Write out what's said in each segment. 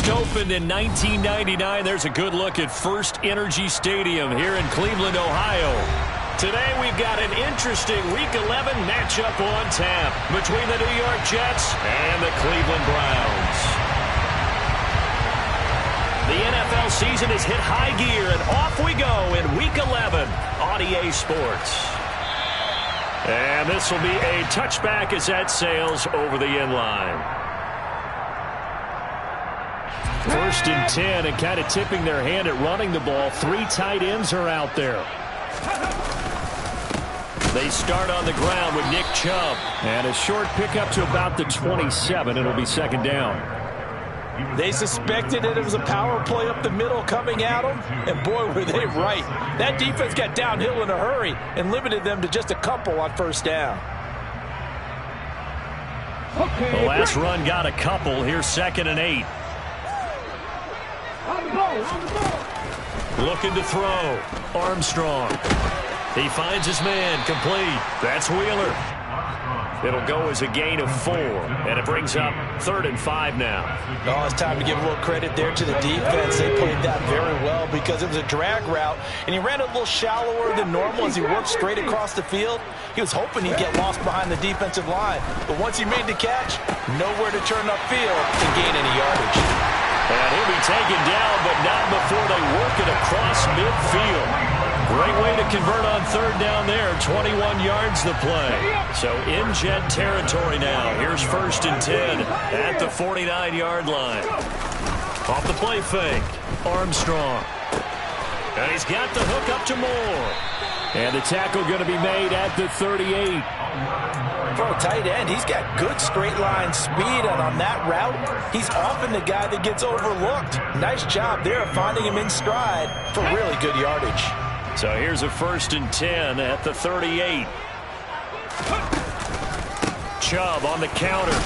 First opened in 1999. There's a good look at First Energy Stadium here in Cleveland, Ohio. Today we've got an interesting Week 11 matchup on tap between the New York Jets and the Cleveland Browns. The NFL season has hit high gear, and off we go in Week 11 on EA Sports. And this will be a touchback as that sails over the end line. First and 10, and kind of tipping their hand at running the ball. 3 tight ends are out there. They start on the ground with Nick Chubb. And a short pickup to about the 27. It'll be second down. They suspected that it was a power play up the middle coming at them, and boy, were they right. That defense got downhill in a hurry and limited them to just a couple on first down. The last run got a couple. Here's second and 8. Looking to throw. Armstrong. He finds his man. Complete. That's Wheeler. It'll go as a gain of 4, and it brings up 3rd and 5 now. Oh, it's time to give a little credit there to the defense. They played that very well because it was a drag route, and he ran a little shallower than normal as he worked straight across the field. He was hoping he'd get lost behind the defensive line, but once he made the catch, nowhere to turn upfield and gain any yardage. And he'll be taken down, but not before they work it across midfield. Great way to convert on 3rd down there. 21 yards the play. So in Jet territory now. Here's 1st and 10 at the 49-yard line. Off the play fake. Armstrong. And he's got the hook up to Moore. And the tackle going to be made at the 38. For a tight end, he's got good straight line speed, and on that route, he's often the guy that gets overlooked. Nice job there of finding him in stride for really good yardage. So here's a 1st and 10 at the 38. Chubb on the counter.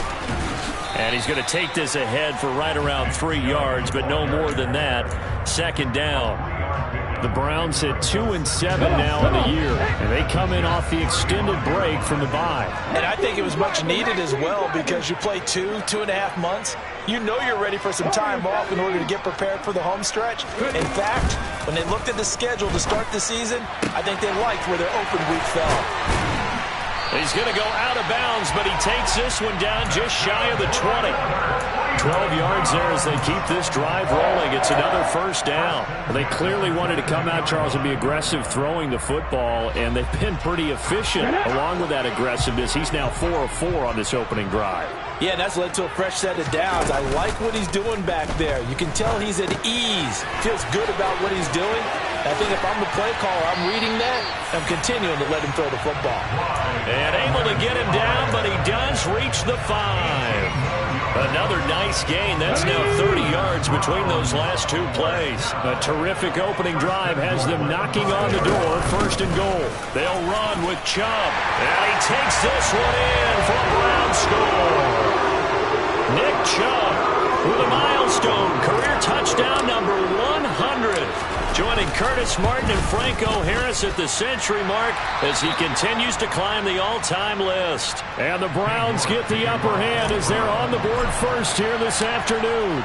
And he's going to take this ahead for right around 3 yards, but no more than that. Second down. The Browns hit 2-7 now in the year, and they come in off the extended break from the bye. And I think it was much needed as well because you play 2.5 months. You know you're ready for some time off in order to get prepared for the home stretch. In fact, when they looked at the schedule to start the season, I think they liked where their open week fell. He's going to go out of bounds, but he takes this one down just shy of the 20. 12 yards there as they keep this drive rolling. It's another first down. They clearly wanted to come out, Charles, and be aggressive throwing the football, and they've been pretty efficient along with that aggressiveness. He's now 4 of 4 on this opening drive. Yeah, that's led to a fresh set of downs. I like what he's doing back there. You can tell he's at ease. Feels good about what he's doing. I think if I'm the play caller, I'm reading that. I'm continuing to let him throw the football. And able to get him down, but he does reach the 5. Another nice gain. That's now 30 yards between those last 2 plays. A terrific opening drive has them knocking on the door. 1st and goal. They'll run with Chubb. And he takes this one in for a Brown score. Nick Chubb with a milestone career touchdown number 100. Joining Curtis Martin and Franco Harris at the century mark as he continues to climb the all-time list. And the Browns get the upper hand as they're on the board first here this afternoon.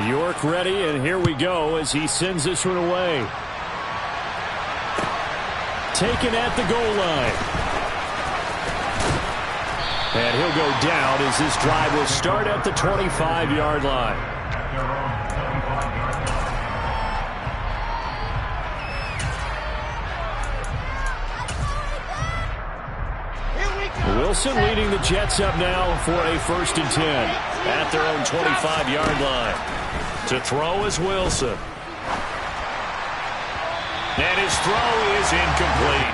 York ready, and here we go as he sends this one away. Taken at the goal line. And he'll go down as this drive will start at the 25-yard line. Wilson leading the Jets up now for a 1st and 10 at their own 25-yard line. To throw is Wilson. And his throw is incomplete.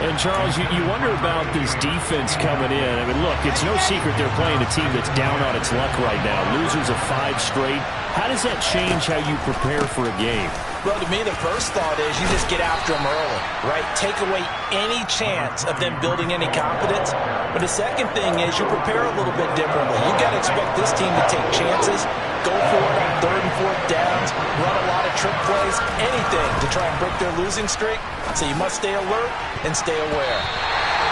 And, Charles, you wonder about this defense coming in. I mean, look, it's no secret they're playing a team that's down on its luck right now. Losers of 5 straight. How does that change how you prepare for a game? Well, to me, the first thought is you just get after them early, right? Take away any chance of them building any confidence. But the second thing is you prepare a little bit differently. You got to expect this team to take chances, go for it on 3rd and 4th downs, run a lot of trick plays, anything to try and break their losing streak. So you must stay alert and stay aware.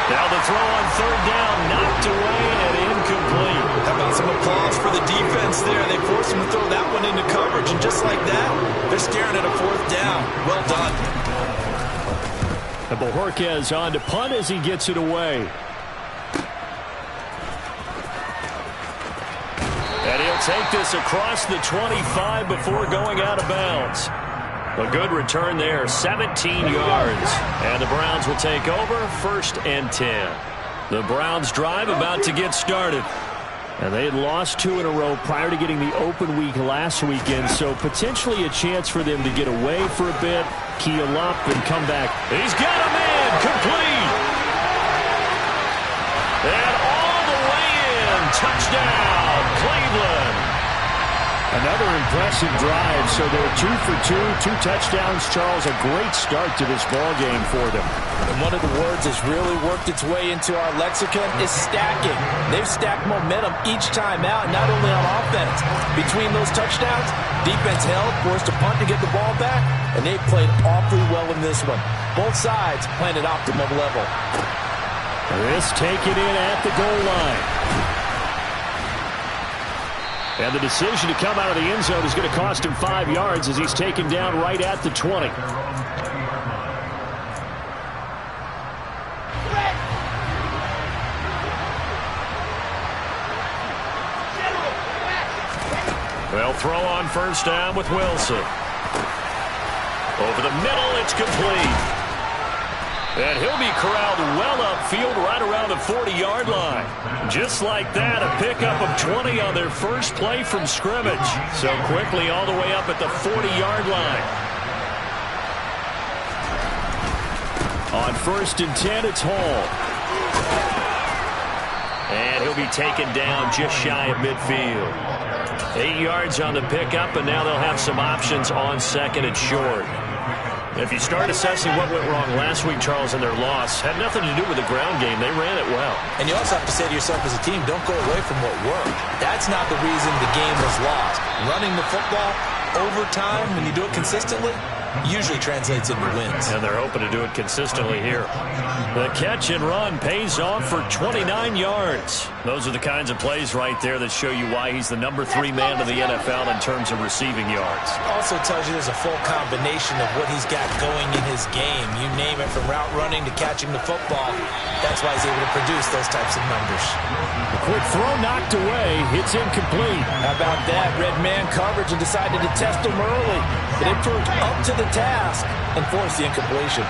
Now the throw on 3rd down, knocked away and incomplete. How about some applause for the defense there? They forced him to throw that one going into coverage, and just like that, they're staring at a fourth down. Well done. And Bojorquez on to punt as he gets it away. And he'll take this across the 25 before going out of bounds. A good return there, 17 yards. And the Browns will take over, 1st and 10. The Browns drive about to get started. And they had lost 2 in a row prior to getting the open week last weekend, so potentially a chance for them to get away for a bit, keel up, and come back. He's got a man, complete. And all the way in, touchdown, Cleveland. Another impressive drive, so they're 2 for 2, 2 touchdowns. Charles, a great start to this ball game for them. And one of the words that's really worked its way into our lexicon is stacking. They've stacked momentum each time out, not only on offense. Between those touchdowns, defense held, forced a punt to get the ball back, and they played awfully well in this one. Both sides playing at optimum level. This taken in at the goal line. And the decision to come out of the end zone is going to cost him 5 yards as he's taken down right at the 20. They'll throw on 1st down with Wilson. Over the middle, it's complete. And he'll be corralled well upfield right around the 40-yard line. Just like that, a pickup of 20 on their first play from scrimmage. So quickly all the way up at the 40-yard line. On 1st and 10, it's Hall. And he'll be taken down just shy of midfield. 8 yards on the pickup, and now they'll have some options on 2nd and short. If you start assessing what went wrong last week, Charles, in their loss, had nothing to do with the ground game. They ran it well. And you also have to say to yourself as a team, don't go away from what worked. That's not the reason the game was lost. Running the football over time, when you do it consistently, usually translates into wins. And they're hoping to do it consistently here. The catch and run pays off for 29 yards. Those are the kinds of plays right there that show you why he's the #3 man in the NFL in terms of receiving yards. Also tells you there's a full combination of what he's got going in his game. You name it, from route running to catching the football. That's why he's able to produce those types of numbers. A quick throw knocked away. It's incomplete. How about that? Red man coverage and decided to test him early. But it proved up to the task and forced the incompletion.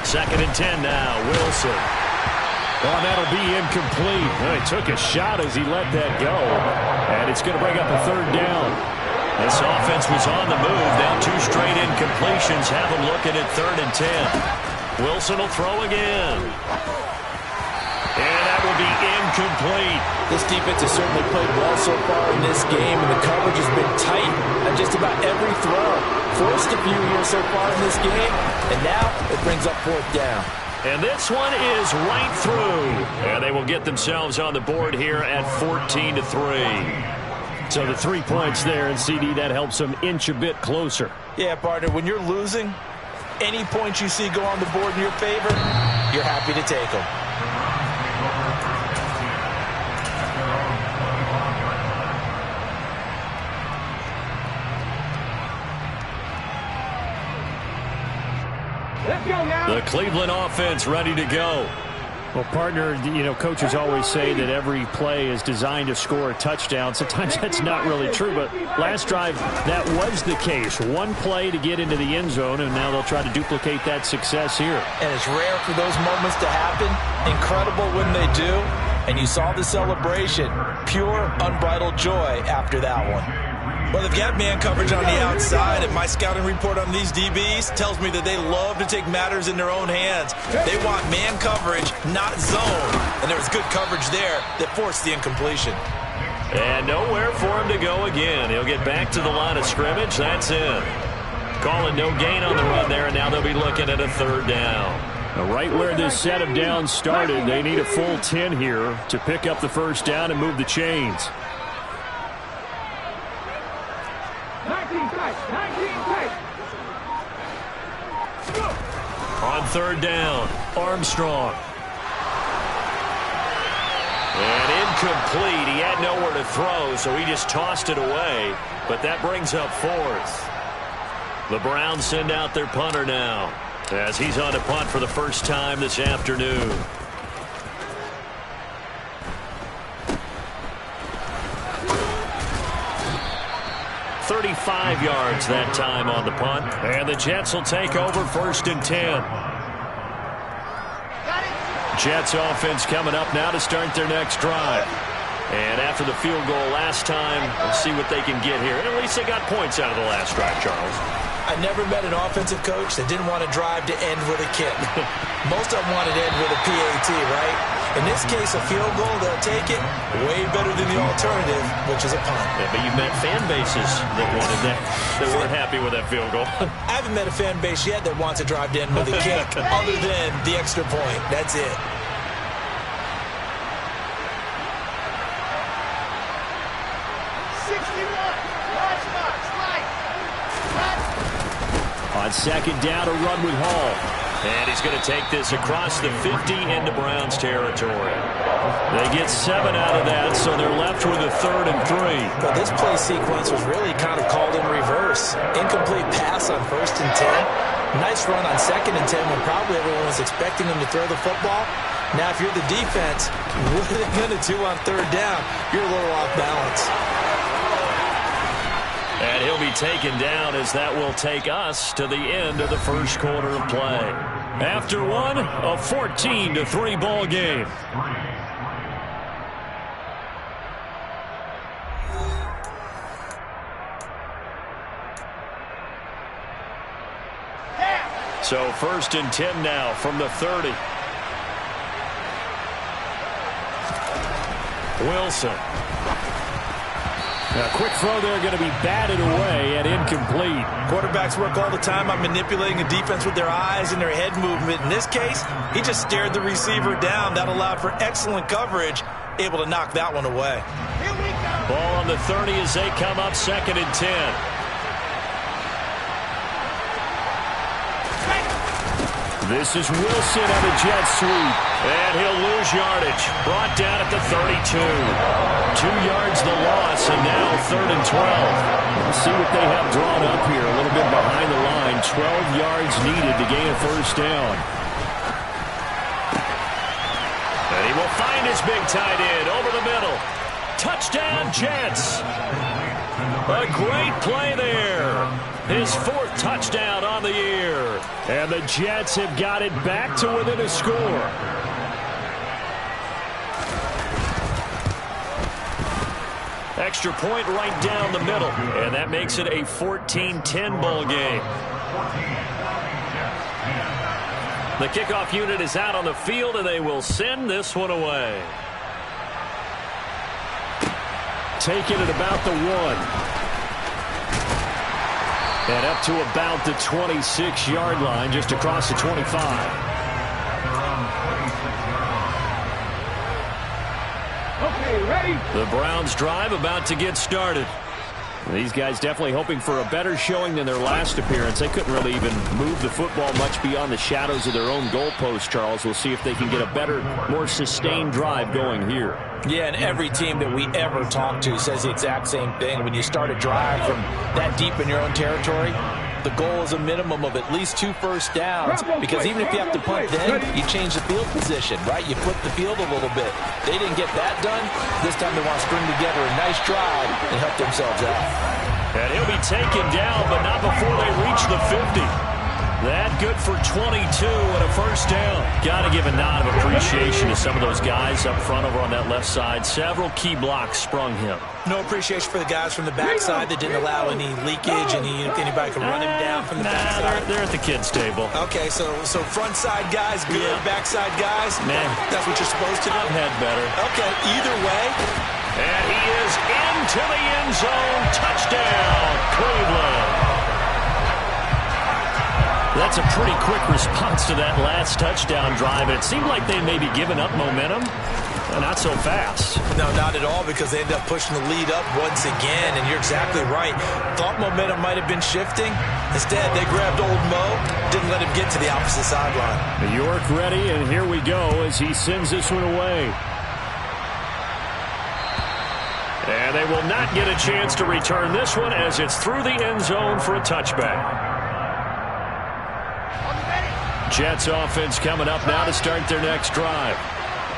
2nd and 10 now. Wilson. Well, that'll be incomplete. Well, he took a shot as he let that go. And it's going to bring up a 3rd down. This offense was on the move. Now 2 straight incompletions have them looking at 3rd and 10. Wilson will throw again. And that will be incomplete. This defense has certainly played well so far in this game, and the coverage has been tight on just about every throw. Forced a few here so far in this game, and now it brings up 4th down. And this one is right through. And they will get themselves on the board here at 14-3. So the 3 points there, and CD, that helps them inch a bit closer. Yeah, partner, when you're losing, any points you see go on the board in your favor, you're happy to take them. The Cleveland offense ready to go. Well, partner, you know, coaches always say that every play is designed to score a touchdown. Sometimes that's not really true, but last drive, that was the case. One play to get into the end zone, and now they'll try to duplicate that success here. And it's rare for those moments to happen. Incredible when they do. And you saw the celebration. Pure, unbridled joy after that one. Well, they've got man coverage on the outside, and my scouting report on these DBs tells me that they love to take matters in their own hands. They want man coverage, not zone. And there was good coverage there that forced the incompletion. And nowhere for him to go again. He'll get back to the line of scrimmage. That's it. Calling no gain on the run there, and now they'll be looking at a 3rd down. Now, right where this set of downs started, they need a full 10 here to pick up the 1st down and move the chains. On 3rd down, Armstrong. And incomplete. He had nowhere to throw, so he just tossed it away. But that brings up fourth. The Browns send out their punter now, as he's on to punt for the first time this afternoon. 35 yards that time on the punt. And the Jets will take over 1st and 10. Jets offense coming up now to start their next drive. And after the field goal last time, we'll see what they can get here. And at least they got points out of the last drive, Charles. I never met an offensive coach that didn't want to drive to end with a kick. Most of them wanted to end with a PAT, right? In this case, a field goal, they'll take it. Way better than the alternative, which is a punt. Yeah, but you've met fan bases that wanted that, that weren't happy with that field goal. I haven't met a fan base yet that wants to drive to end with a kick, other than the extra point. That's it. On 2nd down, a run with Hall. And he's going to take this across the 50 into Browns territory. They get 7 out of that, so they're left with a 3rd and 3. But this play sequence was really kind of called in reverse. Incomplete pass on 1st and 10. Nice run on 2nd and 10 when probably everyone was expecting him to throw the football. Now, if you're the defense, what are they going to do on 3rd down? You're a little off balance. And he'll be taken down as that will take us to the end of the first quarter of play. After one, a 14-3 ball game. So 1st and 10 now from the 30. Wilson. A quick throw there, going to be batted away and incomplete. Quarterbacks work all the time on manipulating a defense with their eyes and their head movement. In this case, he just stared the receiver down. That allowed for excellent coverage, able to knock that one away. Ball on the 30 as they come up 2nd and 10. This is Wilson on a jet sweep. And he'll lose yardage. Brought down at the 32. 2 yards the loss, and now 3rd and 12. Let's see what they have drawn up here. A little bit behind the line. 12 yards needed to gain a 1st down. And he will find his big tight end over the middle. Touchdown, Jets. A great play there. His 4th touchdown on the year. And the Jets have got it back to within a score. Extra point right down the middle. And that makes it a 14-10 ball game. The kickoff unit is out on the field, and they will send this one away. Taken at about the 1. And up to about the 26-yard line, just across the 25. Okay, ready? The Browns drive about to get started. These guys definitely hoping for a better showing than their last appearance. They couldn't really even move the football much beyond the shadows of their own goalpost, Charles. We'll see if they can get a better, more sustained drive going here. Yeah, and every team that we ever talk to says the exact same thing. When you start a drive from that deep in your own territory, the goal is a minimum of at least 2 first downs, because even if you have to punt then, you change the field position, right? You flip the field a little bit. They didn't get that done. This time they want to string together a nice drive and help themselves out. And he'll be taken down, but not before they reach the 50. That good for 22 and a 1st down. Got to give a nod of appreciation to some of those guys up front over on that left side. Several key blocks sprung him. No appreciation for the guys from the backside that didn't allow any leakage, and anybody could run him down from the backside. They're at the kids' table. Okay, so front side guys good, backside guys, that's what you're supposed to do? Had better. Okay, either way. And he is into the end zone. Touchdown, Cleveland. That's a pretty quick response to that last touchdown drive. It seemed like they may be giving up momentum. Not so fast. No, not at all, because they ended up pushing the lead up once again, and you're exactly right. Thought momentum might have been shifting. Instead, they grabbed old Mo, didn't let him get to the opposite sideline. York ready, and here we go as he sends this one away. And they will not get a chance to return this one as it's through the end zone for a touchback. Jets offense coming up now to start their next drive.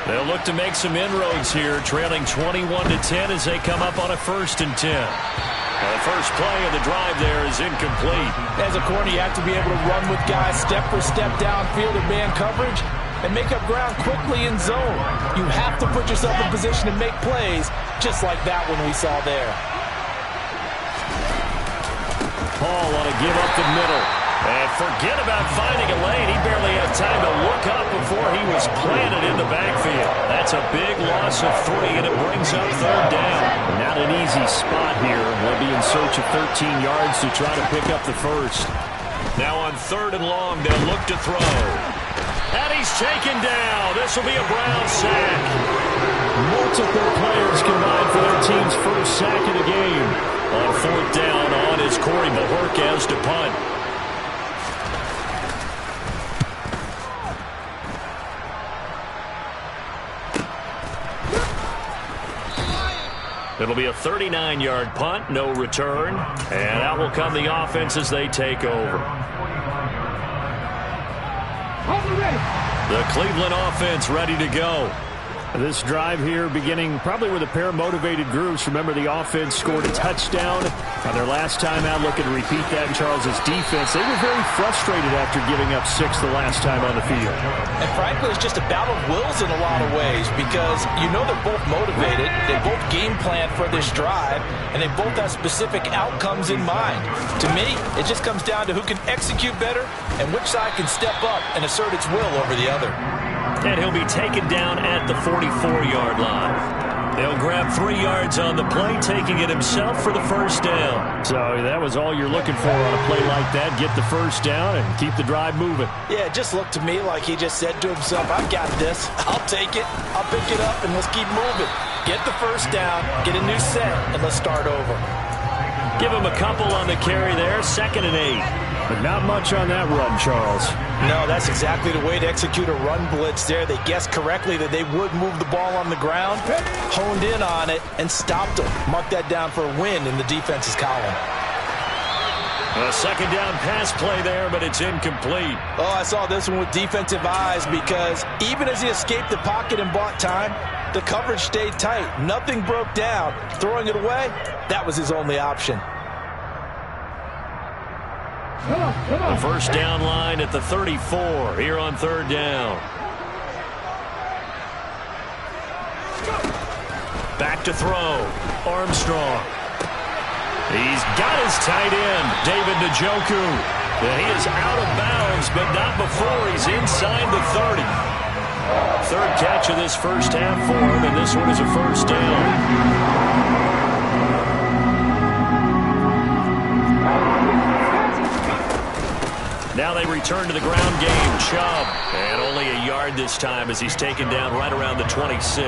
They'll look to make some inroads here, trailing 21-10 as they come up on a 1st and 10. The first play of the drive there is incomplete. As a corner, you have to be able to run with guys step for step downfield in man coverage and make up ground quickly in zone. You have to put yourself in position to make plays, just like that one we saw there. Paul on a give up the middle. And forget about finding a lane. He barely had time to look up before he was planted in the backfield. That's a big loss of 3, and it brings up 3rd down. Not an easy spot here. They'll be in search of 13 yards to try to pick up the first. Now on 3rd and long, they'll look to throw. And he's taken down. This will be a Brown sack. Multiple players combined for their team's first sack of the game. On 4th down, on is Corey Bajorquez to punt. It'll be a 39-yard punt, no return. And out will come the offense as they take over. The Cleveland offense ready to go. This drive here beginning probably with a pair of motivated groups. Remember, the offense scored a touchdown on their last time out. Looking to repeat that in Charles's defense. They were very frustrated after giving up 6 the last time on the field. And frankly, it's just a battle of wills in a lot of ways because you know they're both motivated. They both game plan for this drive, and they both have specific outcomes in mind. To me, it just comes down to who can execute better and which side can step up and assert its will over the other. And he'll be taken down at the 44-yard line. They'll grab 3 yards on the play, taking it himself for the first down. So that was all you're looking for on a play like that. Get the first down and keep the drive moving. Yeah, it just looked to me like he just said to himself, I've got this. I'll take it. I'll pick it up, and let's keep moving. Get the first down, get a new set, and let's start over. Give him a couple on the carry there, 2nd and 8. But not much on that run, Charles. No, that's exactly the way to execute a run blitz there. They guessed correctly that they would move the ball on the ground, honed in on it, and stopped them. Mark that down for a win in the defense's column. A 2nd down pass play there, but it's incomplete. Oh, I saw this one with defensive eyes because even as he escaped the pocket and bought time, the coverage stayed tight. Nothing broke down. Throwing it away, that was his only option. The first down line at the 34 here on 3rd down. Back to throw. Armstrong. He's got his tight end, David Njoku. He is out of bounds, but not before he's inside the 30. 3rd catch of this first half for him, and this one is a first down. Now they return to the ground game. Chubb. And only a yard this time as he's taken down right around the 26.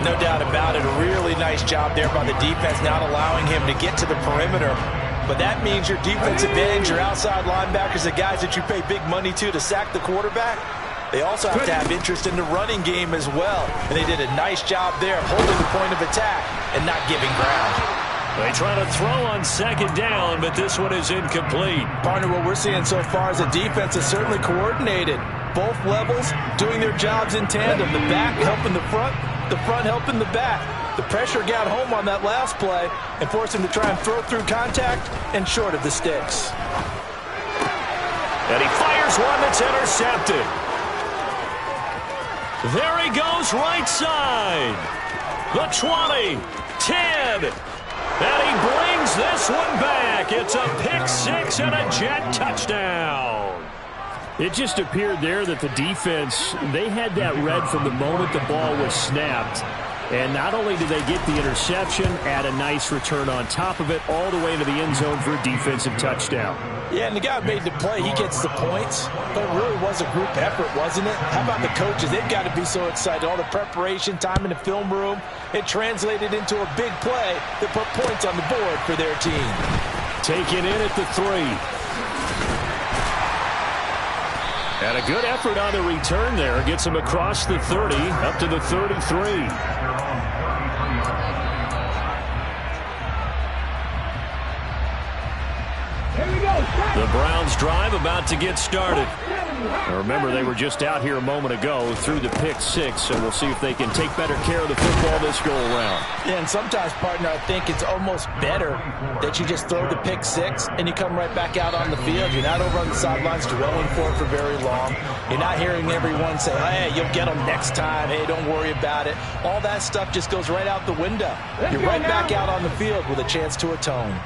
No doubt about it. A really nice job there by the defense, not allowing him to get to the perimeter. But that means your defensive ends, your outside linebackers, the guys that you pay big money to sack the quarterback, they also have to have interest in the running game as well. And they did a nice job there holding the point of attack and not giving ground. They try to throw on 2nd down, but this one is incomplete. Partner, what we're seeing so far is the defense is certainly coordinated. Both levels doing their jobs in tandem. The back helping the front helping the back. The pressure got home on that last play and forced him to try and throw through contact and short of the sticks. And he fires one that's intercepted. There he goes right side. The 20, 10. And he brings this one back. It's a pick 6 and a Jet touchdown. It just appeared there that the defense, they had that read from the moment the ball was snapped. And not only did they get the interception, add a nice return on top of it, all the way to the end zone for a defensive touchdown. Yeah, and the guy made the play. He gets the points. But it really was a group effort, wasn't it? How about the coaches? They've got to be so excited. All the preparation time in the film room, it translated into a big play that put points on the board for their team. Taken in at the 3. And a good effort on the return there. Gets him across the 30, up to the 33. The Browns drive about to get started. Now remember, they were just out here a moment ago through the pick six, so we'll see if they can take better care of the football this go-around. Yeah, and sometimes, partner, I think it's almost better that you just throw the pick six and you come right back out on the field. You're not over on the sidelines dwelling for it for very long. You're not hearing everyone say, hey, you'll get them next time. Hey, don't worry about it. All that stuff just goes right out the window. You're right back out on the field with a chance to atone.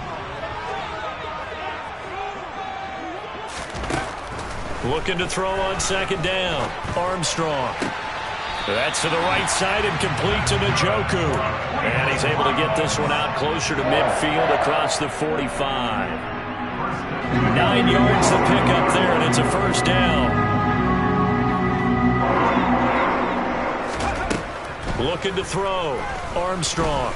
Looking to throw on second down. Armstrong. That's to the right side and complete to Njoku. And he's able to get this one out closer to midfield across the 45. 9 yards to pick up there, and it's a first down. Looking to throw. Armstrong.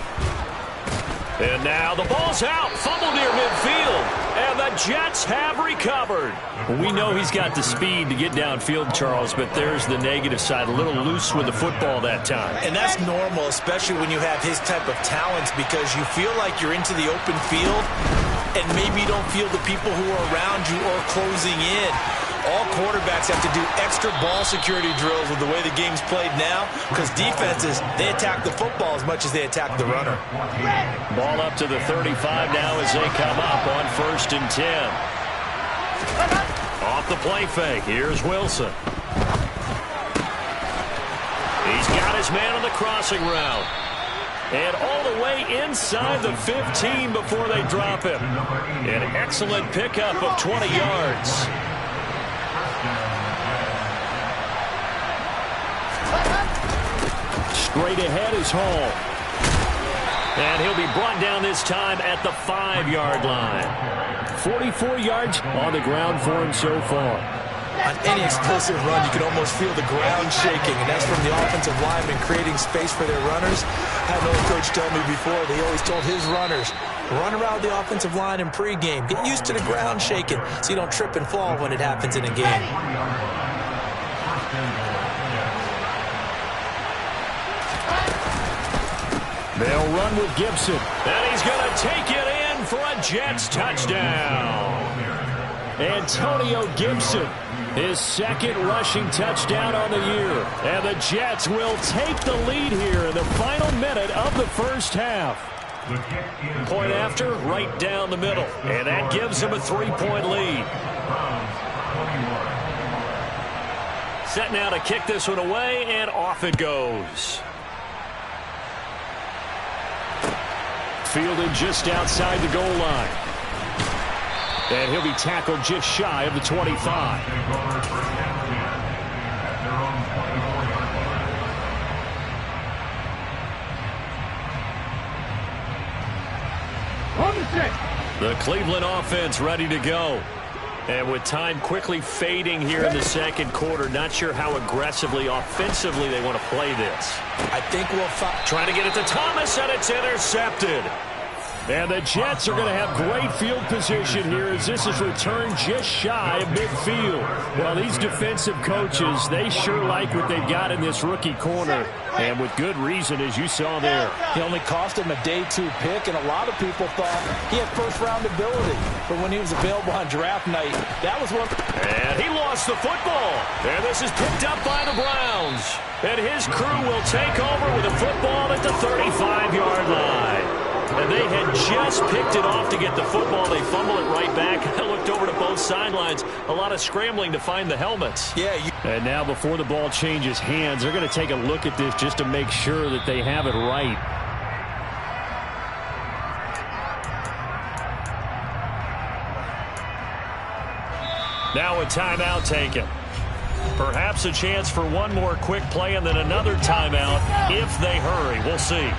And now the ball's out. Fumble near midfield. And the Jets have recovered. We know he's got the speed to get downfield, Charles, but there's the negative side. A little loose with the football that time. And that's normal, especially when you have his type of talents, because you feel like you're into the open field and maybe you don't feel the people who are around you or closing in. All quarterbacks have to do extra ball security drills with the way the game's played now, because defenses, they attack the football as much as they attack the runner. Ball up to the 35 now as they come up on 1st and 10. Off the play fake. Here's Wilson. He's got his man on the crossing route. And all the way inside the 15 before they drop him. An excellent pickup of 20 yards. Straight ahead is Hall. And he'll be brought down this time at the 5-yard line. 44 yards on the ground for him so far. On any explosive run, you can almost feel the ground shaking, and that's from the offensive linemen creating space for their runners. I had an old coach tell me before, they always told his runners, run around the offensive line in pregame. Get used to the ground shaking so you don't trip and fall when it happens in a game. They'll run with Gibson. And he's going to take it in for a Jets touchdown. Antonio Gibson, his second rushing touchdown on the year. And the Jets will take the lead here in the final minute of the first half. Point after, right down the middle. And that gives him a 3-point lead. Set now to kick this one away, and off it goes. Fielded just outside the goal line. And he'll be tackled just shy of the 25. The Cleveland offense ready to go. And with time quickly fading here in the second quarter, not sure how aggressively, offensively they want to play this. I think we'll trying to get it to Thomas, and it's intercepted. And the Jets are going to have great field position here as this is returned just shy of midfield. Well, these defensive coaches, they sure like what they've got in this rookie corner. And with good reason, as you saw there. He only cost him a day 2 pick, and a lot of people thought he had first-round ability. But when he was available on draft night, that was one. And he lost the football. And this is picked up by the Browns. And his crew will take over with a football at the 35-yard line. And they had just picked it off to get the football. They fumble it right back. I looked over to both sidelines. A lot of scrambling to find the helmets. Yeah. And now before the ball changes hands, they're going to take a look at this just to make sure that they have it right. Now a timeout taken. Perhaps a chance for one more quick play and then another timeout if they hurry. We'll see.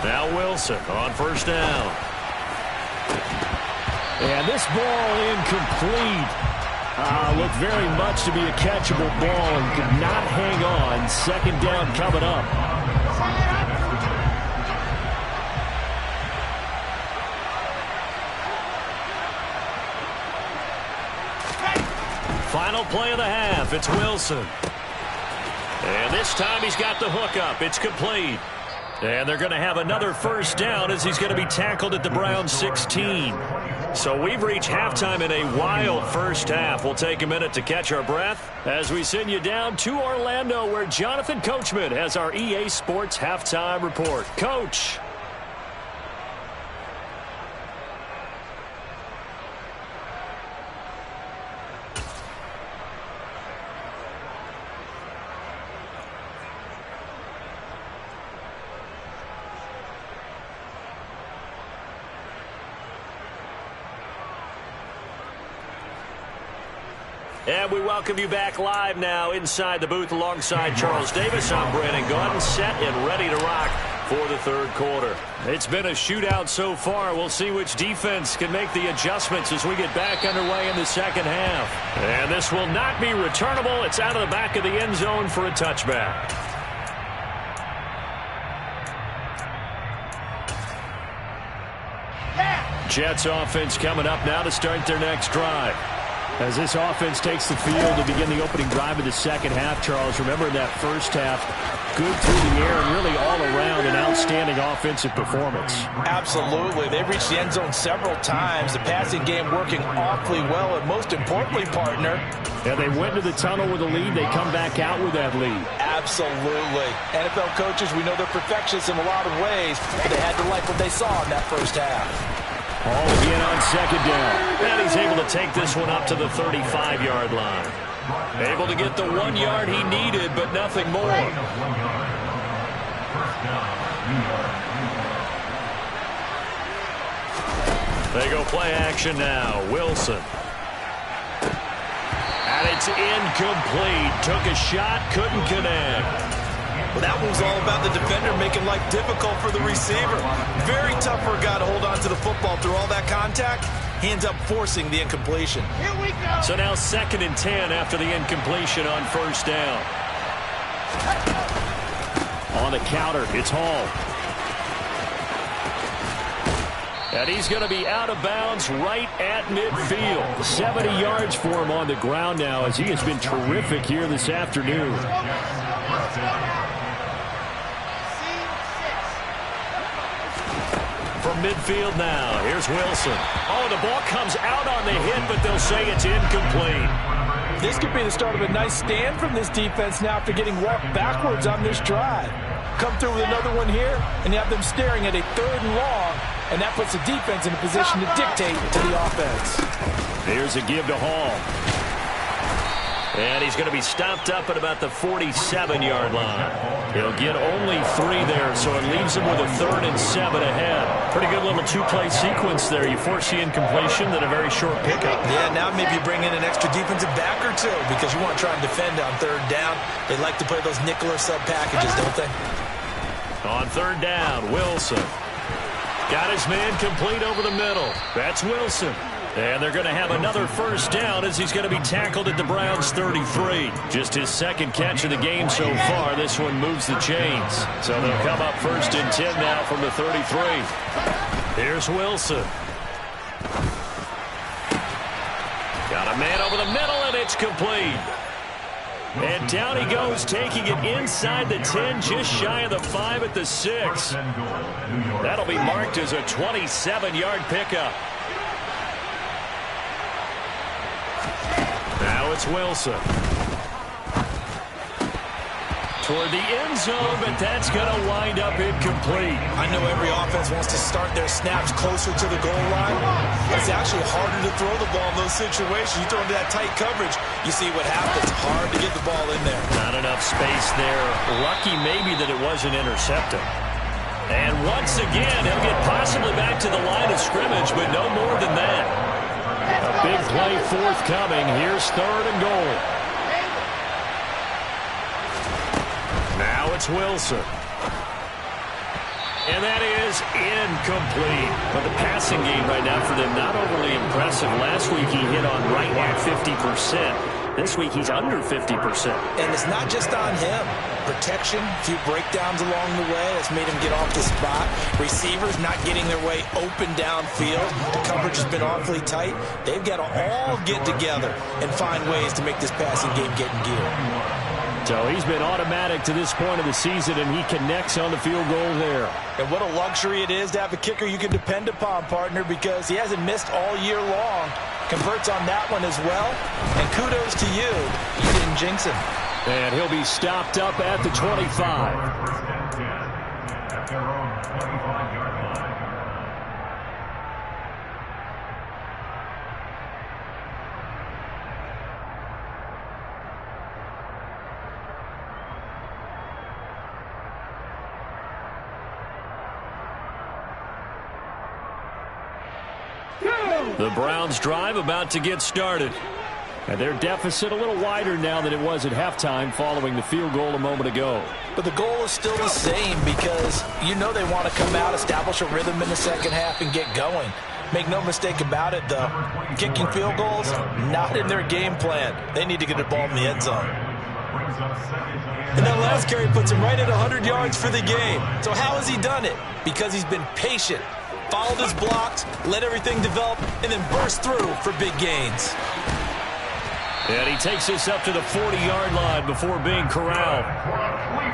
Now Wilson on first down. And this ball incomplete. Looked very much to be a catchable ball and could not hang on. Second down coming up. Final play of the half. It's Wilson. And this time he's got the hook up. It's complete. And they're going to have another first down as he's going to be tackled at the Browns 16. So we've reached halftime in a wild first half. We'll take a minute to catch our breath as we send you down to Orlando, where Jonathan Coachman has our EA Sports halftime report. Coach. And we welcome you back live now inside the booth alongside Charles Davis. I'm Brandon Gaudin, set and ready to rock for the third quarter. It's been a shootout so far. We'll see which defense can make the adjustments as we get back underway in the second half. And this will not be returnable. It's out of the back of the end zone for a touchback. Jets offense coming up now to start their next drive. As this offense takes the field to begin the opening drive of the second half, Charles, remember in that first half, good through the air and really all around an outstanding offensive performance. Absolutely. They've reached the end zone several times. The passing game working awfully well, and most importantly, partner. Yeah, they went to the tunnel with a lead. They come back out with that lead. Absolutely. NFL coaches, we know they're perfectionists in a lot of ways, but they had to like what they saw in that first half. All again on second down. And he's able to take this one up to the 35-yard line. Able to get the 1 yard he needed, but nothing more. They go play action now. Wilson. And it's incomplete. Took a shot, couldn't connect. Well, that was all about the defender making life difficult for the receiver. Very tough for a guy to hold on to the football through all that contact. He ends up forcing the incompletion. Here we go. So now 2nd and 10 after the incompletion on first down. On the counter, it's Hall. And he's going to be out of bounds right at midfield. 70 yards for him on the ground now as he has been terrific here this afternoon. From midfield now, here's Wilson. Oh, the ball comes out on the hit, but they'll say it's incomplete. This could be the start of a nice stand from this defense now after getting walked backwards on this drive. Come through with another one here, and you have them staring at a 3rd and long, and that puts the defense in a position to dictate to the offense. Here's a give to Hall. And he's going to be stopped up at about the 47-yard line. He'll get only 3 there, so it leaves him with a 3rd and 7 ahead. Pretty good little 2-play sequence there. You force the incompletion, then a very short pickup. Yeah, now maybe you bring in an extra defensive back or two because you want to try and defend on 3rd down. They like to play those nickel or sub packages, don't they? On 3rd down, Wilson. Got his man complete over the middle. That's Wilson. And they're going to have another first down as he's going to be tackled at the Browns 33. Just his 2nd catch of the game so far. This one moves the chains. So they'll come up 1st and 10 now from the 33. Here's Wilson. Got a man over the middle, and it's complete. And down he goes, taking it inside the 10, just shy of the 5 at the 6. That'll be marked as a 27-yard pickup. Now it's Wilson. Toward the end zone, but that's going to wind up incomplete. I know every offense wants to start their snaps closer to the goal line. It's actually harder to throw the ball in those situations. You throw into that tight coverage, you see what happens. Hard to get the ball in there. Not enough space there. Lucky maybe that it wasn't intercepted. And once again, he'll get possibly back to the line of scrimmage, but no more than that. A big play forthcoming. Here's 3rd and goal. Now it's Wilson. And that is incomplete. But the passing game right now for them, not overly impressive. Last week he hit on right at 50%. This week he's under 50%. And it's not just on him. Protection, a few breakdowns along the way. That's made him get off the spot. Receivers not getting their way open downfield. The coverage has been awfully tight. They've got to all get together and find ways to make this passing game get in gear. So he's been automatic to this point of the season, and he connects on the field goal there. And what a luxury it is to have a kicker you can depend upon, partner, because he hasn't missed all year long. Converts on that one as well. And kudos to you. You didn't jinx him. And he'll be stopped up at the 25. The Browns drive about to get started. And their deficit a little wider now than it was at halftime following the field goal a moment ago. But the goal is still the same because you know they want to come out, establish a rhythm in the second half, and get going. Make no mistake about it, though. Kicking field goals, not in their game plan. They need to get the ball in the end zone. And that last carry puts him right at 100 yards for the game. So how has he done it? Because he's been patient, followed his blocks, let everything develop, and then burst through for big gains. And he takes this up to the 40-yard line before being corralled.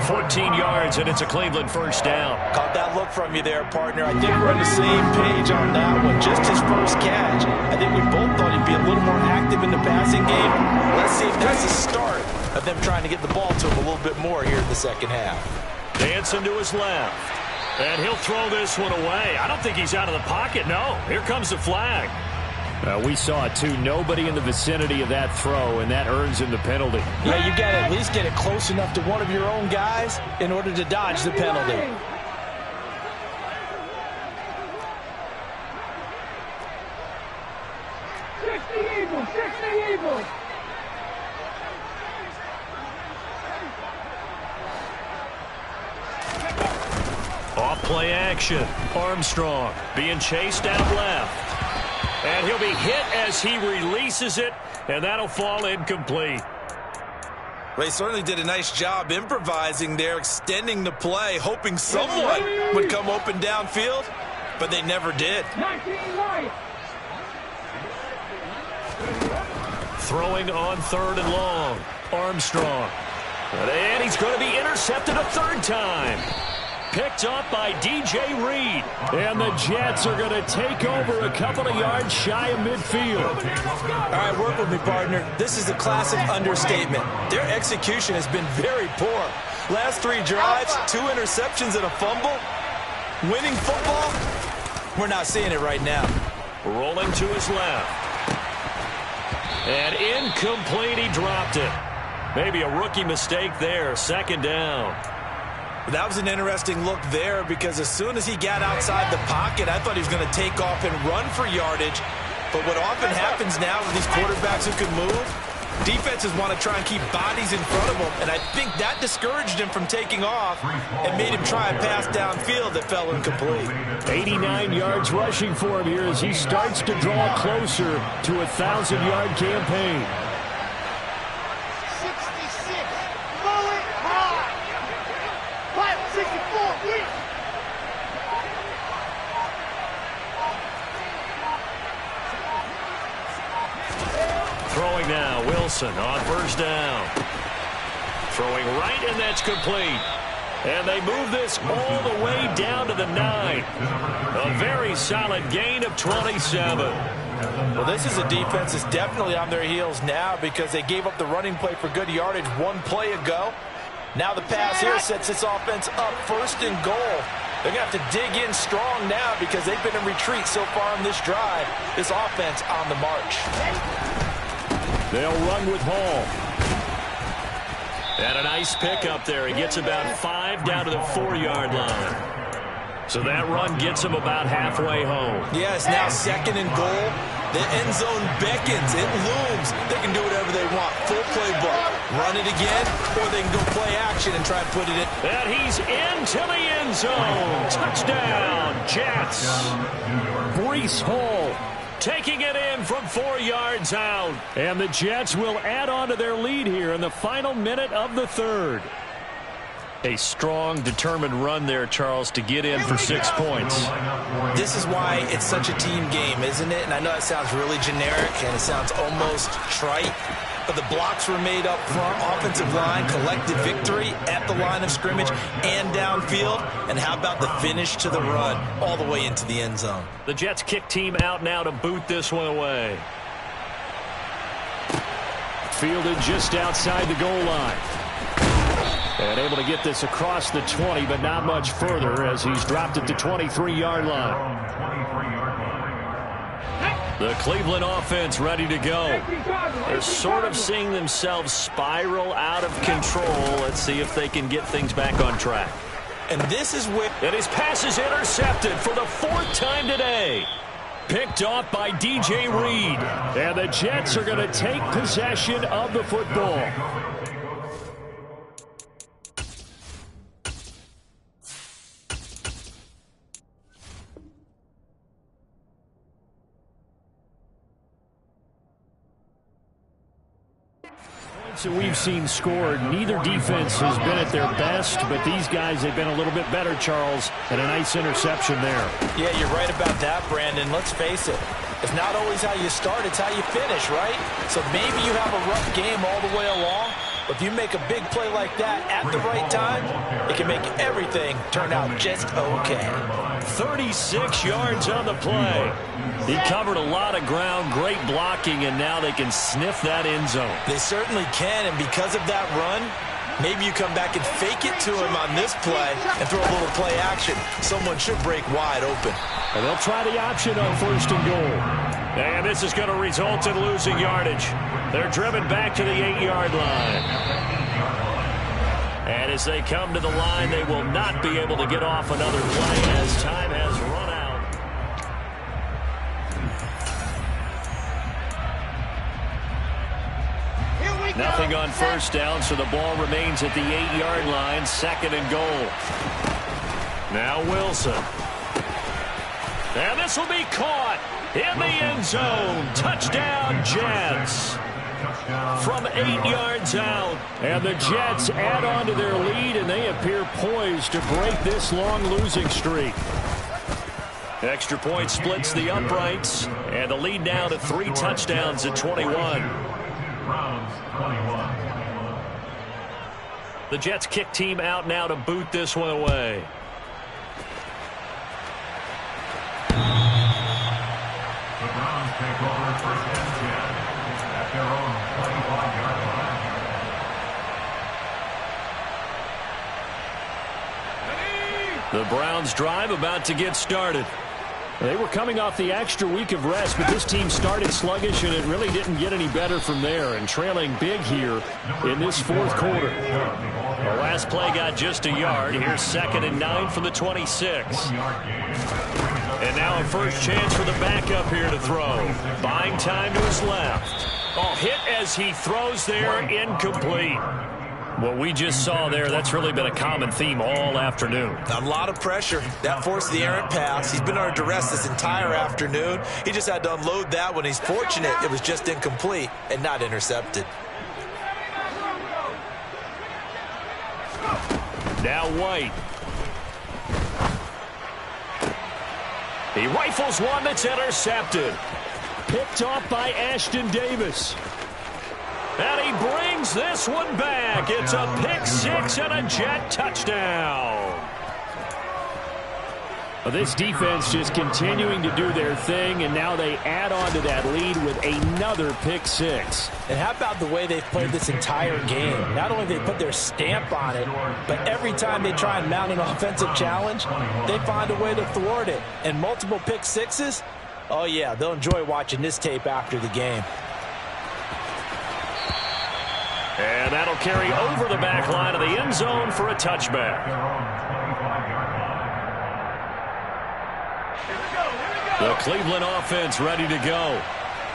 14 yards, and it's a Cleveland first down. Caught that look from you there, partner. I think we're on the same page on that one. Just his first catch. I think we both thought he'd be a little more active in the passing game. Let's see if that's the start of them trying to get the ball to him a little bit more here in the second half. Dancing to his left. And he'll throw this one away. I don't think he's out of the pocket, no. Here comes the flag. We saw it, too. Nobody in the vicinity of that throw, and that earns him the penalty. Yeah, you got to at least get it close enough to one of your own guys in order to dodge the penalty. Off play action. Armstrong being chased out left. And he'll be hit as he releases it, and that'll fall incomplete. They certainly did a nice job improvising there, extending the play, hoping someone would come open downfield, but they never did. Throwing on 3rd and long. Armstrong. And he's going to be intercepted a third time. Picked up by DJ Reed. And the Jets are going to take over a couple of yards shy of midfield. All right, work with me, partner. This is a classic understatement. Their execution has been very poor. Last 3 drives, 2 interceptions and a fumble. Winning football? We're not seeing it right now. Rolling to his left. And incomplete, he dropped it. Maybe a rookie mistake there, 2nd down. That was an interesting look there because as soon as he got outside the pocket, I thought he was going to take off and run for yardage. But what often happens now with these quarterbacks who can move, defenses want to try and keep bodies in front of them. And I think that discouraged him from taking off and made him try a pass downfield that fell incomplete. 89 yards rushing for him here as he starts to draw closer to a 1,000-yard campaign. Throwing now, Wilson on 1st down. Throwing right, and that's complete. And they move this all the way down to the 9. A very solid gain of 27. Well, this is a defense that's definitely on their heels now because they gave up the running play for good yardage 1 play ago. Now the pass here sets this offense up 1st and goal. They're going to have to dig in strong now because they've been in retreat so far on this drive. This offense on the march. They'll run with Hall. And a nice pick up there. He gets about 5 down to the 4-yard line. So that run gets him about halfway home. Yes, now 2nd and goal. The end zone beckons. It looms. They can do whatever they want. Full playbook. Run it again, or they can go play action and try and put it in. And he's into the end zone. Touchdown, Jets. Breece Hall taking it in from 4 yards out. And the Jets will add on to their lead here in the final minute of the 3rd. A strong, determined run there, Charles, to get in for 6 points. This is why it's such a team game, isn't it? And I know that sounds really generic and it sounds almost trite, but the blocks were made up front, offensive line, collective victory at the line of scrimmage and downfield. And how about the finish to the run all the way into the end zone? The Jets kick team out now to boot this one away. Fielded just outside the goal line. And able to get this across the 20, but not much further as he's dropped it to 23-yard line. The Cleveland offense ready to go. They're sort of seeing themselves spiral out of control. Let's see if they can get things back on track. And this is where... And his pass is intercepted for the 4th time today. Picked off by DJ Reed. And the Jets are going to take possession of the football. That we've seen scored. Neither defense has been at their best, but these guys have been a little bit better, Charles, and a nice interception there. Yeah, you're right about that, Brandon. Let's face it. It's not always how you start, it's how you finish, right? So maybe you have a rough game all the way along, but if you make a big play like that at the right time, it can make everything turn out just okay. 36 yards on the play. He covered a lot of ground, great blocking, and now they can sniff that end zone. They certainly can, and because of that run, maybe you come back and fake it to him on this play and throw a little play action. Someone should break wide open. And they'll try the option on 1st and goal. And this is going to result in losing yardage. They're driven back to the 8-yard line. And as they come to the line, they will not be able to get off another play as time has run out. Nothing on 1st down, so the ball remains at the 8-yard line, 2nd and goal. Now Wilson. And this will be caught in the end zone. Touchdown, Jets. From 8 yards out. And the Jets add on to their lead, and they appear poised to break this long losing streak. Extra point splits the uprights, and the lead now to 3 touchdowns at 21. The Jets kick team out now to boot this one away. The Browns take over 1st and 10 at their own 25-yard line. The Browns drive about to get started. They were coming off the extra week of rest, but this team started sluggish, and it really didn't get any better from there, and trailing big here in this 4th quarter. The last play got just a yard. Here's 2nd and 9 from the 26. And now a first chance for the backup here to throw. Buying time to his left. Oh, hit as he throws there, incomplete. What we just saw there, that's really been a common theme all afternoon. A lot of pressure. That forced the errant pass. He's been under duress this entire afternoon. He just had to unload that one. He's fortunate it was just incomplete and not intercepted. Now White. He rifles one that's intercepted. Picked off by Ashton Davis. And he brings this one back. It's a pick-6 and a Jet touchdown. Well, this defense just continuing to do their thing, and now they add on to that lead with another pick-6. And how about the way they've played this entire game? Not only they put their stamp on it, but every time they try and mount an offensive challenge, they find a way to thwart it. And multiple pick-6s, oh yeah, they'll enjoy watching this tape after the game. And that'll carry over the back line of the end zone for a touchback. The Cleveland offense ready to go.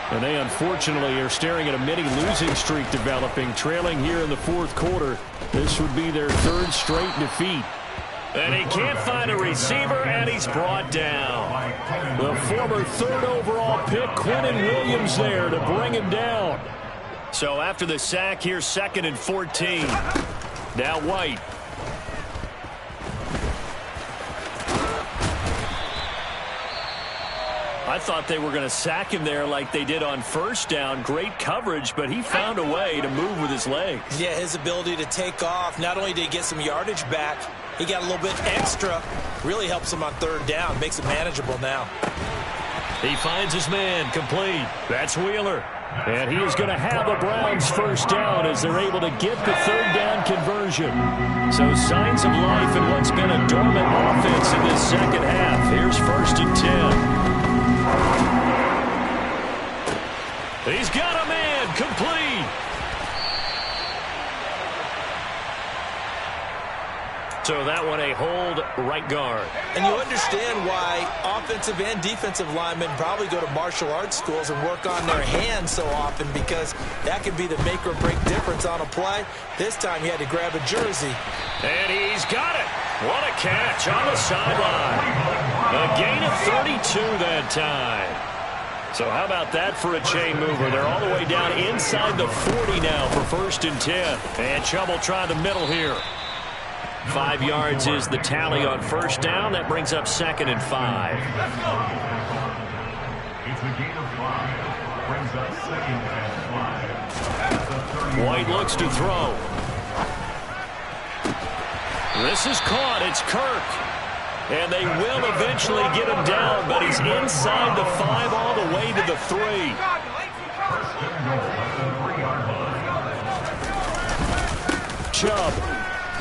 And they unfortunately are staring at a mini losing streak developing, trailing here in the 4th quarter. This would be their 3rd straight defeat. And he can't find a receiver, and he's brought down. The former 3rd overall pick, Quinnen Williams, there to bring him down. So after the sack, here's 2nd and 14. Now White. I thought they were going to sack him there like they did on first down. Great coverage, but he found a way to move with his legs. Yeah, his ability to take off. Not only did he get some yardage back, he got a little bit extra. Really helps him on third down. Makes it manageable now. He finds his man complete. That's Wheeler. And he is going to have a Browns first down as they're able to get the third down conversion. So signs of life in what's been a dormant offense in this second half. Here's 1st and 10. He's got a man complete. So that one a hold right guard. And you understand why offensive and defensive linemen probably go to martial arts schools and work on their hands so often, because that could be the make or break difference on a play. This time he had to grab a jersey. And he's got it. What a catch on the sideline. A gain of 32 that time. So how about that for a chain mover? They're all the way down inside the 40 now for 1st and 10. And Chubb will try the middle here. 5 yards is the tally on first down. That brings up 2nd and 5. It's a gain of 5. Brings up 2nd and 5. White looks to throw. This is caught. It's Kirk. And they will eventually get him down, but he's inside the 5 all the way to the 3. Chubb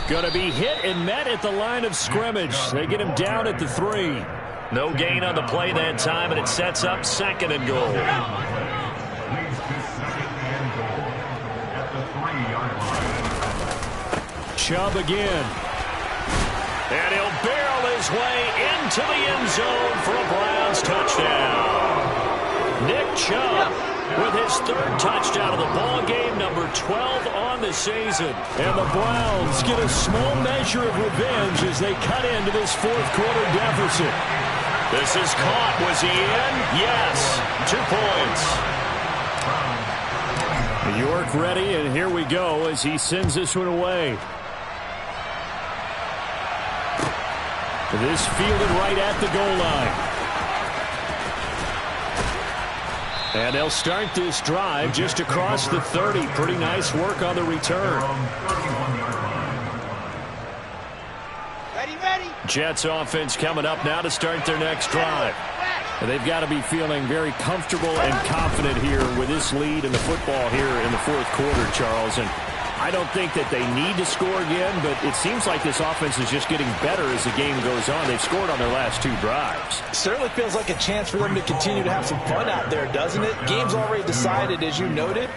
going to be hit and met at the line of scrimmage. They get him down at the 3. No gain on the play that time, and it sets up 2nd and goal. Leads to 2nd and goal at the 3-yard line. Chubb again. And he'll barrel his way into the end zone for a Browns touchdown. Nick Chubb with his 3rd touchdown of the ball game, number 12 on the season. And the Browns get a small measure of revenge as they cut into this 4th quarter deficit. This is caught. Was he in? Yes. 2 points. York ready, and here we go as he sends this one away. This fielded right at the goal line. And they'll start this drive just across the 30. Pretty nice work on the return. Ready. Jets offense coming up now to start their next drive. And they've got to be feeling very comfortable and confident here with this lead in the football here in the 4th quarter, Charles. And I don't think that they need to score again, but it seems like this offense is just getting better as the game goes on. They've scored on their last 2 drives. Certainly feels like a chance for them to continue to have some fun out there, doesn't it? Game's already decided, as you noted,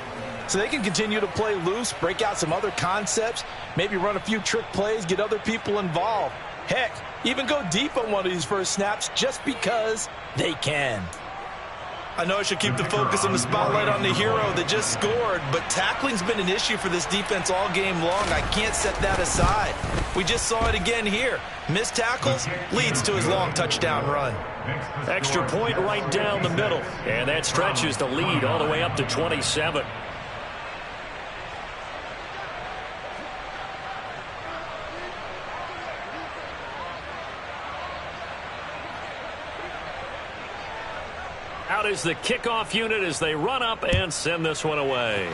so they can continue to play loose, break out some other concepts, maybe run a few trick plays, get other people involved. Heck, even go deep on one of these first snaps just because they can. I know I should keep the focus on the spotlight on the hero that just scored, but tackling's been an issue for this defense all game long. I can't set that aside. We just saw it again here. Missed tackles leads to his long touchdown run. Extra point right down the middle, and that stretches the lead all the way up to 27. Out is the kickoff unit as they run up and send this one away.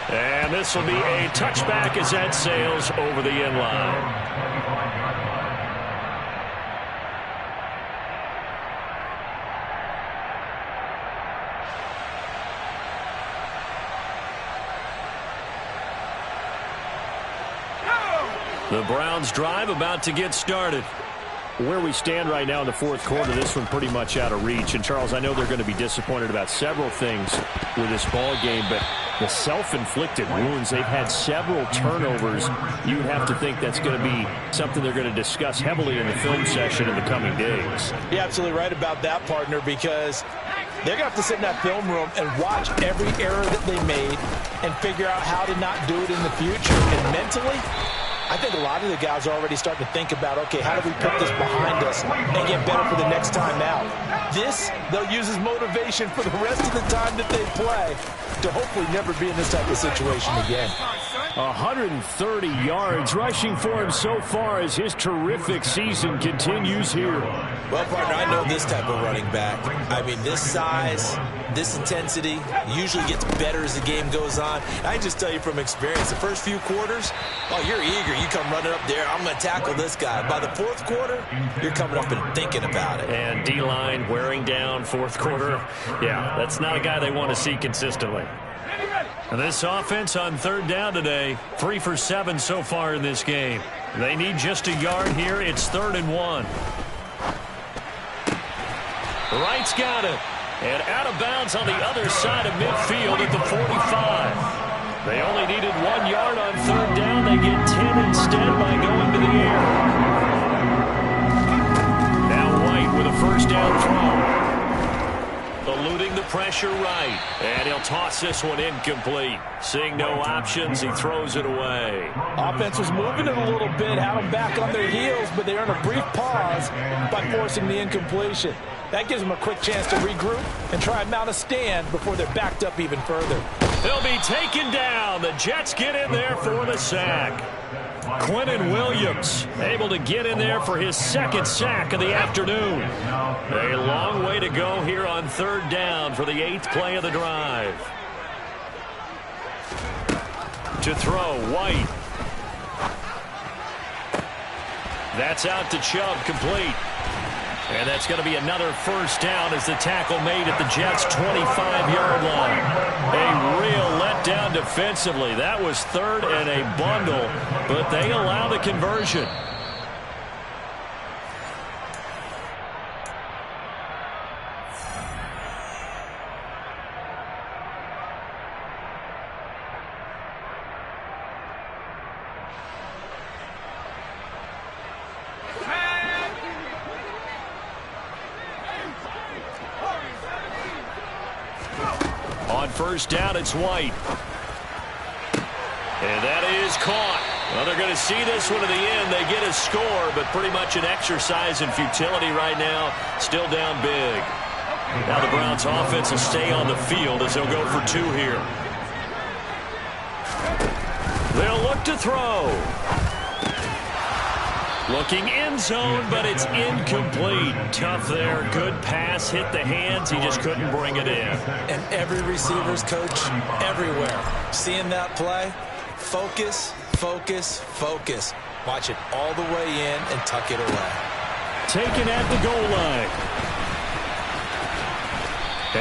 And this will be a touchback as that sails over the end line. The Browns drive about to get started. Where we stand right now in the 4th quarter, this one pretty much out of reach. And, Charles, I know they're going to be disappointed about several things with this ball game, but the self-inflicted wounds, they've had several turnovers. You have to think that's going to be something they're going to discuss heavily in the film session in the coming days. You're absolutely right about that, partner, because they're going to have to sit in that film room and watch every error that they made and figure out how to not do it in the future. And mentally, I think a lot of the guys are already starting to think about, okay, how do we put this behind us and get better for the next time out? This, they'll use as motivation for the rest of the time that they play to hopefully never be in this type of situation again. 130 yards rushing for him so far as his terrific season continues here. Well, partner, I know this type of running back. I mean, this size, this intensity usually gets better as the game goes on. I just tell you from experience, the first few quarters, oh, you're eager. You come running up there, I'm going to tackle this guy. By the fourth quarter, you're coming up and thinking about it. And D-line wearing down fourth quarter. Yeah, that's not a guy they want to see consistently. This offense on third down today, 3 for 7 so far in this game. They need just a yard here. It's 3rd and 1. Wright's got it. And out of bounds on the other side of midfield at the 45. They only needed 1 yard on third down. They get 10 instead by going to the air. Now White with a first down throw. Eluding the pressure right. And he'll toss this one incomplete. Seeing no options, he throws it away. Offense was moving it a little bit, had them back on their heels, but they earned a brief pause by forcing the incompletion. That gives them a quick chance to regroup and try and mount a stand before they're backed up even further. They'll be taken down. The Jets get in there for the sack. Quentin Williams able to get in there for his 2nd sack of the afternoon. A long way to go here on third down for the 8th play of the drive. To throw, White. That's out to Chubb, complete. And that's going to be another first down as the tackle made at the Jets' 25-yard line. A real letdown defensively. That was 3rd and a bundle, but they allow the conversion. First down, it's White. And that is caught. Well, they're going to see this one to the end. They get a score, but pretty much an exercise in futility right now. Still down big. Now the Browns offense will stay on the field as they'll go for 2 here. They'll look to throw. Looking end zone, but it's incomplete. Tough there. Good pass. Hit the hands. He just couldn't bring it in. And every receiver's coach everywhere. Seeing that play, focus, focus, focus. Watch it all the way in and tuck it away. Taken at the goal line.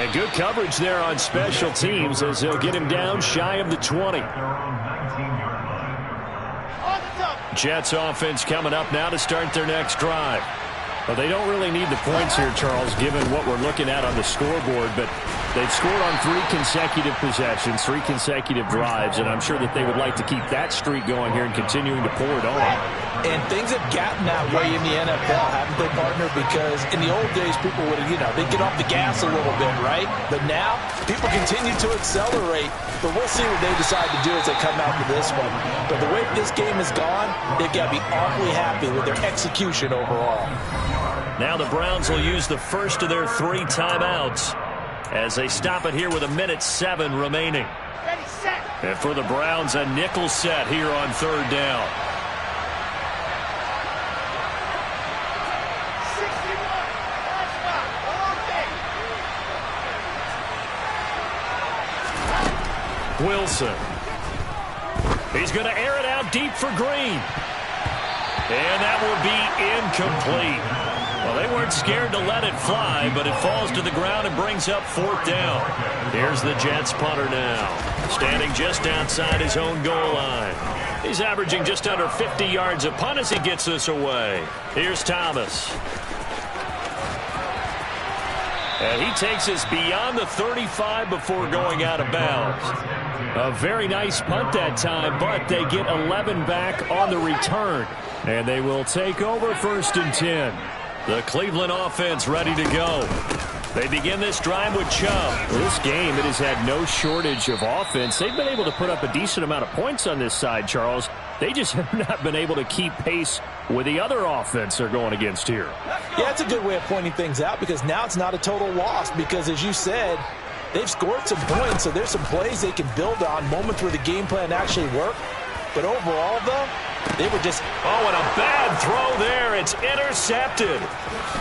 And good coverage there on special teams as they'll get him down shy of the 20. Jets offense coming up now to start their next drive. Well, they don't really need the points here, Charles, given what we're looking at on the scoreboard, but they've scored on 3 consecutive possessions, 3 consecutive drives, and I'm sure that they would like to keep that streak going here and continuing to pour it on. And things have gotten that way in the NFL, haven't they, partner? Because in the old days, people would, they'd get off the gas a little bit, right? But now, people continue to accelerate, but we'll see what they decide to do as they come out to this one. But the way this game has gone, they've got to be awfully happy with their execution overall. Now the Browns will use the first of their 3 timeouts as they stop it here with 1:07 remaining. And for the Browns, a nickel set here on third down. Wilson. He's going to air it out deep for Green. And that will be incomplete. Well, they weren't scared to let it fly, but it falls to the ground and brings up 4th down. Here's the Jets punter now, standing just outside his own goal line. He's averaging just under 50 yards a punt as he gets this away. Here's Thomas. And he takes us beyond the 35 before going out of bounds. A very nice punt that time, but they get 11 back on the return. And they will take over 1st and 10. The Cleveland offense ready to go. They begin this drive with Chubb. This game, it has had no shortage of offense. They've been able to put up a decent amount of points on this side, Charles. They just have not been able to keep pace with the other offense they're going against here. Yeah, it's a good way of pointing things out because now it's not a total loss because, as you said, they've scored some points, so there's some plays they can build on, moments where the game plan actually worked. But overall, though, they were just... Oh, and a bad throw there. It's intercepted.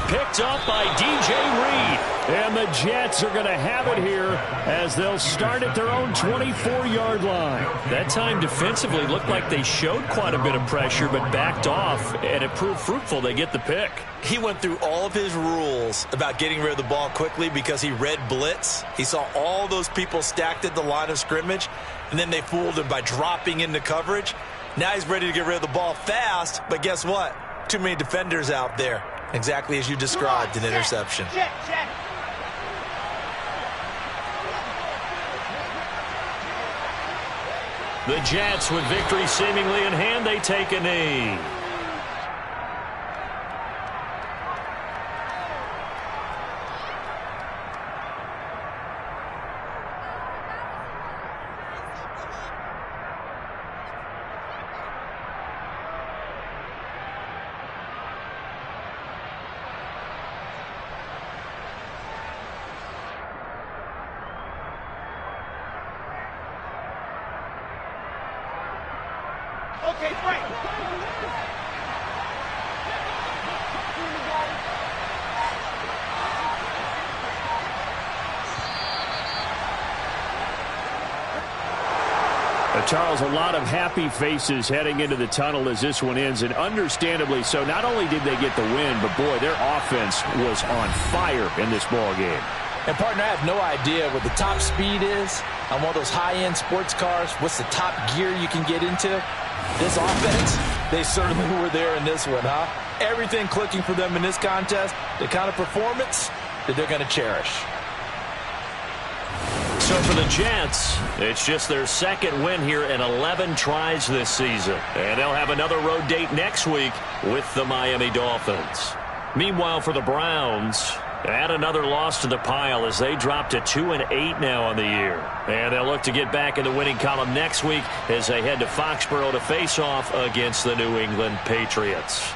Picked up by DJ Reed. And the Jets are going to have it here as they'll start at their own 24-yard line. That time defensively looked like they showed quite a bit of pressure but backed off, and it proved fruitful. They get the pick. He went through all of his rules about getting rid of the ball quickly because he read blitz. He saw all those people stacked at the line of scrimmage, and then they fooled him by dropping into coverage. Now he's ready to get rid of the ball fast, but guess what? Too many defenders out there. Exactly as you described, an interception. The Jets, with victory seemingly in hand, they take a knee. Okay, break. Charles, a lot of happy faces heading into the tunnel as this one ends, and understandably so. Not only did they get the win, but boy, their offense was on fire in this ball game. And, partner, I have no idea what the top speed is on one of those high-end sports cars. What's the top gear you can get into? This offense, they certainly were there in this one, huh? Everything clicking for them in this contest, the kind of performance that they're going to cherish. So for the Jets, it's just their second win here in 11 tries this season. And they'll have another road date next week with the Miami Dolphins. Meanwhile, for the Browns, add another loss to the pile as they drop to 2-8 now on the year. And they'll look to get back in the winning column next week as they head to Foxborough to face off against the New England Patriots.